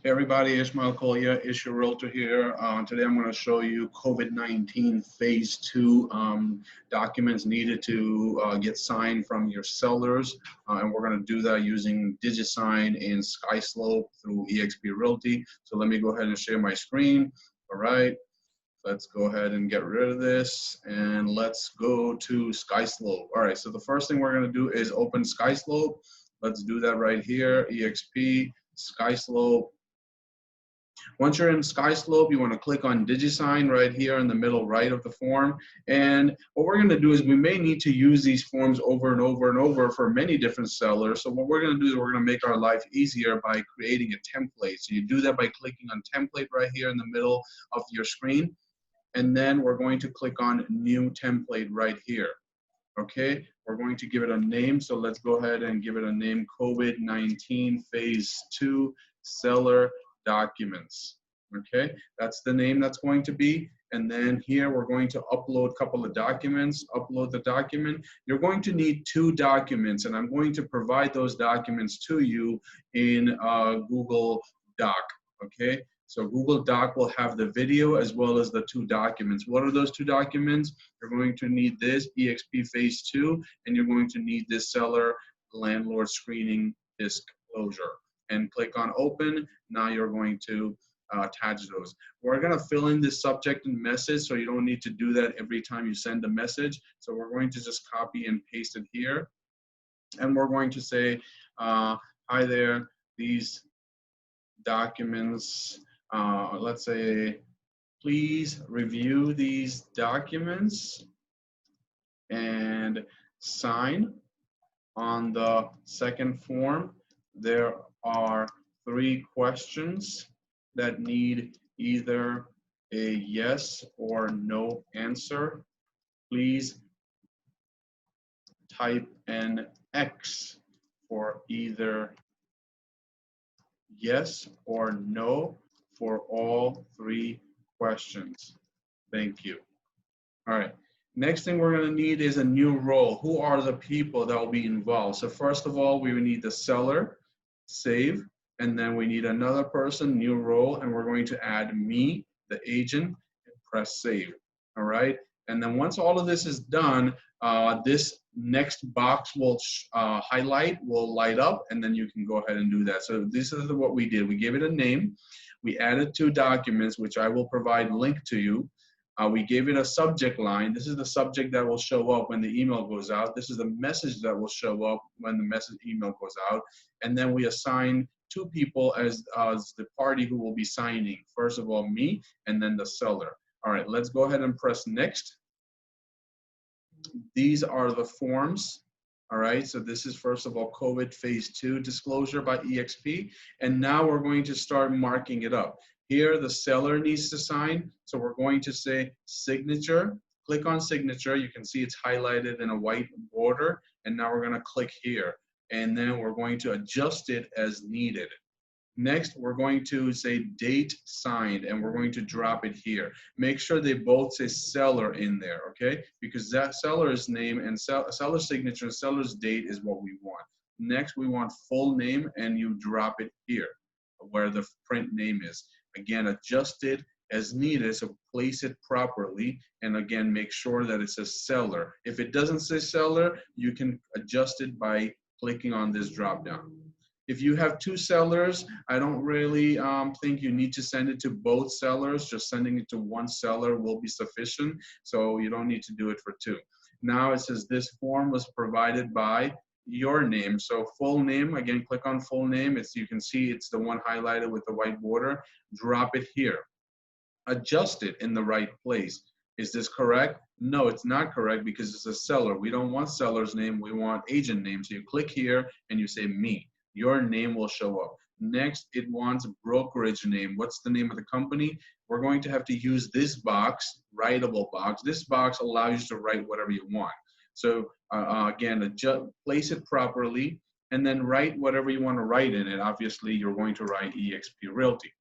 Hey everybody, Ishmael Collier, Issue Realtor here. Today I'm going to show you COVID-19 Phase 2 documents needed to get signed from your sellers. And we're going to do that using DigiSign and SkySlope through eXp Realty. So let me go ahead and share my screen. All right, let's go ahead and get rid of this and let's go to SkySlope. All right, so the first thing we're going to do is open SkySlope. Let's do that right here, eXp, SkySlope. Once you're in SkySlope, you want to click on DigiSign right here in the middle right of the form. And what we're going to do is we may need to use these forms over and over and over for many different sellers. So what we're going to do is we're going to make our life easier by creating a template. So you do that by clicking on template right here in the middle of your screen. And then we're going to click on new template right here. Okay, we're going to give it a name. So let's go ahead and give it a name, COVID-19 Phase 2 Seller Documents. Okay, that's the name that's going to be. And then here we're going to upload a couple of documents, upload the document. You're going to need 2 documents, and I'm going to provide those documents to you in Google Doc. Okay, so Google Doc will have the video as well as the 2 documents. What are those 2 documents? You're going to need this eXp Phase 2, and you're going to need this seller landlord screening disclosure. And click on open. Now you're going to attach those. We're going to fill in this subject and message, so you don't need to do that every time you send a message. So we're going to just copy and paste it here. And we're going to say, hi there, these documents, let's say, please review these documents and sign. On the second form, there are 3 questions that need either a yes or no answer. Please type an X for either yes or no for all 3 questions. Thank you. All right. Next thing we're going to need is a new role. Who are the people that will be involved? So first of all, we need the seller, save, and then we need another person, new role, and we're going to add me, the agent, and press save. All right. And then once all of this is done, this next box will highlight, will light up, and then you can go ahead and do that. So this is what we did. We gave it a name. We added 2 documents, which I will provide link to you. We gave it a subject line. This is the subject that will show up when the email goes out. This is the message that will show up when the message email goes out. And then we assign 2 people as the party who will be signing. First of all, me, and then the seller. All right, let's go ahead and press next. These are the forms. All right, so this is first of all COVID Phase 2 disclosure by eXp. And now we're going to start marking it up. Here, the seller needs to sign. So we're going to say signature. Click on signature. You can see it's highlighted in a white border. And now we're going to click here. And then we're going to adjust it as needed. Next, we're going to say date signed, and we're going to drop it here. Make sure they both say seller in there, okay? Because that seller's name and seller's signature and seller's date is what we want. Next, we want full name, and you drop it here where the print name is. Again, adjust it as needed, so place it properly, and again, make sure that it says seller. If it doesn't say seller, you can adjust it by clicking on this drop down. If you have 2 sellers, I don't really think you need to send it to both sellers. Just sending it to one seller will be sufficient, so you don't need to do it for 2. Now it says this form was provided by your name. So full name, again, click on full name. You can see it's the one highlighted with the white border. Drop it here. Adjust it in the right place. Is this correct? No, it's not correct because it's a seller. We don't want seller's name, we want agent name. So you click here and you say me. Your name will show up. Next, it wants brokerage name. What's the name of the company? We're going to have to use this box, writable box. This box allows you to write whatever you want. So again, place it properly and then write whatever you want to write in it. Obviously, you're going to write eXp Realty.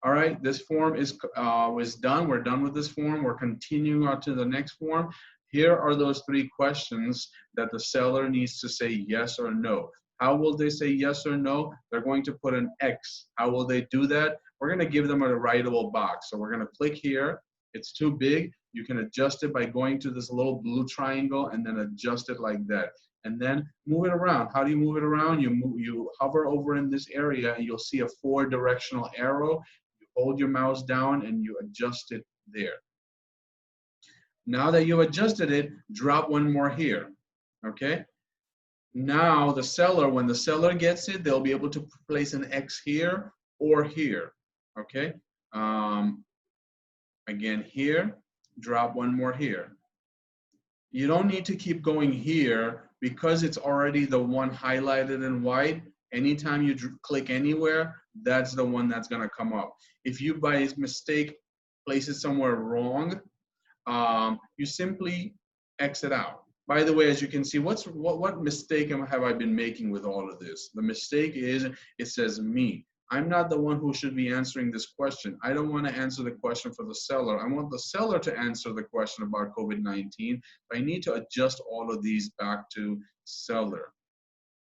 All right, this form is done. We're done with this form. We're continuing on to the next form. Here are those 3 questions that the seller needs to say yes or no. How will they say yes or no? They're going to put an X. How will they do that? We're going to give them a writable box. So we're going to click here. It's too big. You can adjust it by going to this little blue triangle and then adjust it like that. And then move it around. How do you move it around? You hover over in this area and you'll see a 4-directional arrow. You hold your mouse down and you adjust it there. Now that you've adjusted it, drop one more here, okay? Now the seller, when the seller gets it, they'll be able to place an X here or here, okay? Again, here, drop one more here. You don't need to keep going here because it's already the one highlighted in white. Anytime you click anywhere, that's the one that's gonna come up. If you by mistake place it somewhere wrong, you simply exit out. By the way, as you can see, what mistake have I been making with all of this? The mistake is it says me. I'm not the one who should be answering this question. I don't want to answer the question for the seller. I want the seller to answer the question about COVID-19. I need to adjust all of these back to seller.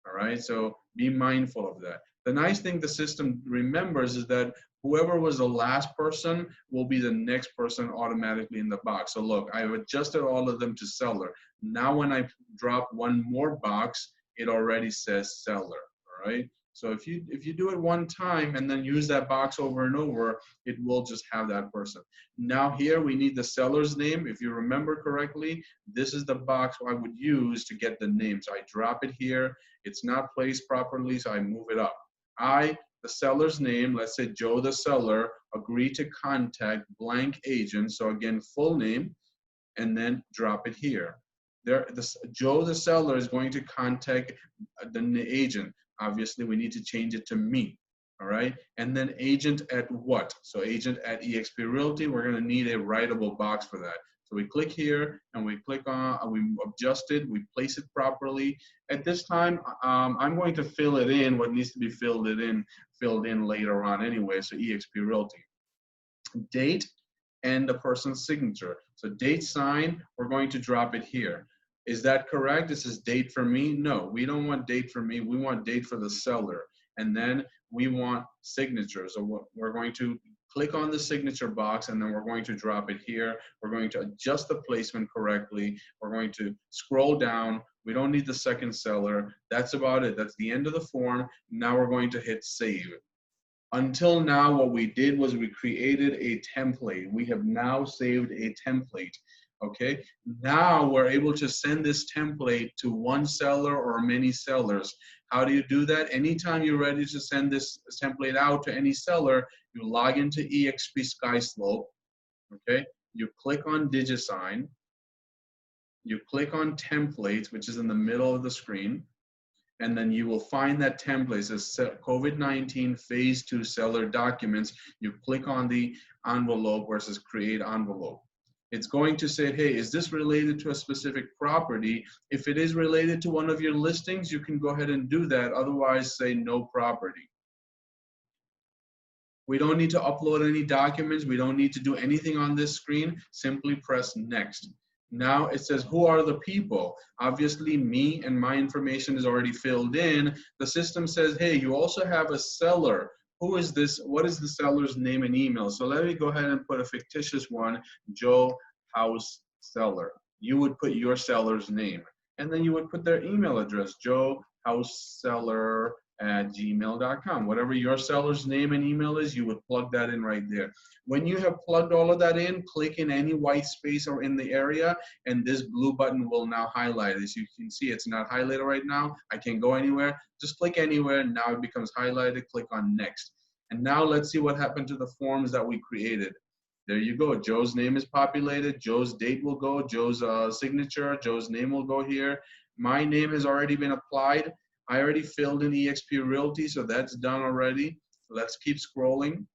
All right, so be mindful of that. The nice thing the system remembers is that whoever was the last person will be the next person automatically in the box. So look, I've adjusted all of them to seller. Now when I drop one more box, it already says seller, all right? So if you do it one time and then use that box over and over, it will just have that person. Now here we need the seller's name. If you remember correctly, this is the box I would use to get the name. So I drop it here. It's not placed properly, so I move it up. The seller's name, let's say Joe the seller, agree to contact blank agent. So again, full name, and then drop it here. Joe the seller is going to contact the agent. Obviously, we need to change it to me, all right? And then agent at what? So agent at eXp Realty, we're gonna need a writable box for that. So we click here and we click on, we adjust it, we place it properly. At this time, I'm going to fill it in, what needs to be filled in later on anyway, so eXp Realty. Date and the person's signature. So date sign, we're going to drop it here. Is that correct? This is date for me? No, we don't want date for me. We want date for the seller. And then we want signature. So we're going to click on the signature box and then we're going to drop it here. We're going to adjust the placement correctly. We're going to scroll down. We don't need the second seller. That's about it. That's the end of the form. Now we're going to hit save. Until now, what we did was we created a template. We have now saved a template. Okay, now we're able to send this template to one seller or many sellers. How do you do that? Anytime you're ready to send this template out to any seller, you log into eXp SkySlope, okay? You click on DigiSign, you click on templates, which is in the middle of the screen, and then you will find that template. It says COVID-19 Phase 2 Seller Documents. You click on the envelope where it says Create Envelope. It's going to say, hey, is this related to a specific property? If it is related to one of your listings, you can go ahead and do that. Otherwise, say no property. We don't need to upload any documents. We don't need to do anything on this screen. Simply press next. Now it says, who are the people? Obviously, me and my information is already filled in. The system says, hey, you also have a seller. Who is this? What is the seller's name and email? So let me go ahead and put a fictitious one, Joe House Seller. You would put your seller's name, and then you would put their email address, joehouseseller@gmail.com. Whatever your seller's name and email is, you would plug that in right there. When you have plugged all of that in, click in any white space or in the area, and this blue button will now highlight. As you can see, it's not highlighted right now. I can't go anywhere. Just click anywhere. Now it becomes highlighted. Click on next. And now let's see what happened to the forms that we created. There you go. Joe's name is populated. Joe's date will go. Joe's signature. Joe's name will go here. My name has already been applied. I already filled in eXp Realty, so that's done already. Let's keep scrolling.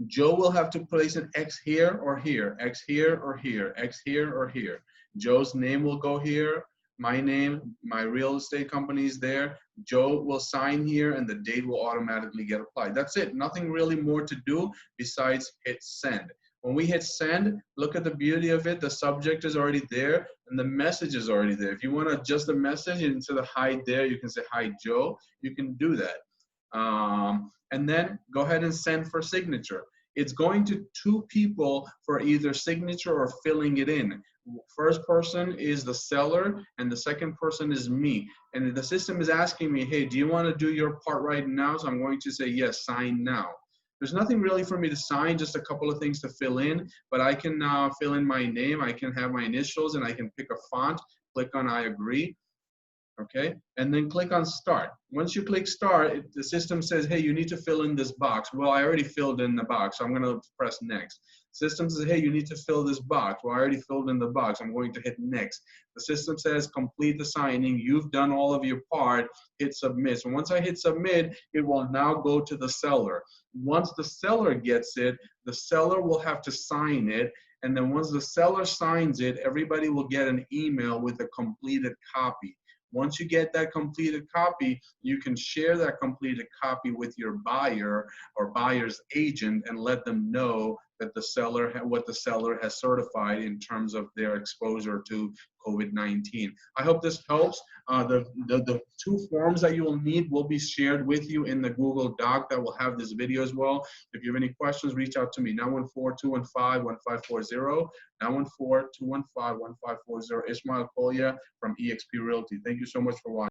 Joe will have to place an X here or here, X here or here, X here or here. Joe's name will go here. My name, my real estate company is there. Joe will sign here and the date will automatically get applied. That's it. Nothing really more to do besides hit send. When we hit send, look at the beauty of it. The subject is already there and the message is already there. If you want to adjust the message instead of hi there, you can say hi Joe. You can do that. And then go ahead and send for signature. It's going to 2 people for either signature or filling it in. First person is the seller and the second person is me. And the system is asking me, hey, do you want to do your part right now? So I'm going to say yes, sign now. There's nothing really for me to sign, just a couple of things to fill in, but I can fill in my name, I can have my initials, and I can pick a font, click on I agree, okay? And then click on start. Once you click start, the system says, hey, you need to fill in this box. Well, I already filled in the box, so I'm gonna press next. System says, hey, you need to fill this box. Well, I already filled in the box. I'm going to hit next. The system says, complete the signing. You've done all of your part. Hit submit. So once I hit submit, it will now go to the seller. Once the seller gets it, the seller will have to sign it. And then once the seller signs it, everybody will get an email with a completed copy. Once you get that completed copy, you can share that completed copy with your buyer or buyer's agent and let them know that the seller, what the seller has certified in terms of their exposure to COVID-19. I hope this helps. The 2 forms that you will need will be shared with you in the Google Doc that will have this video as well. If you have any questions, reach out to me, 914-215-1540, 914-215-1540. Ismail Kolia from eXp Realty. Thank you so much for watching.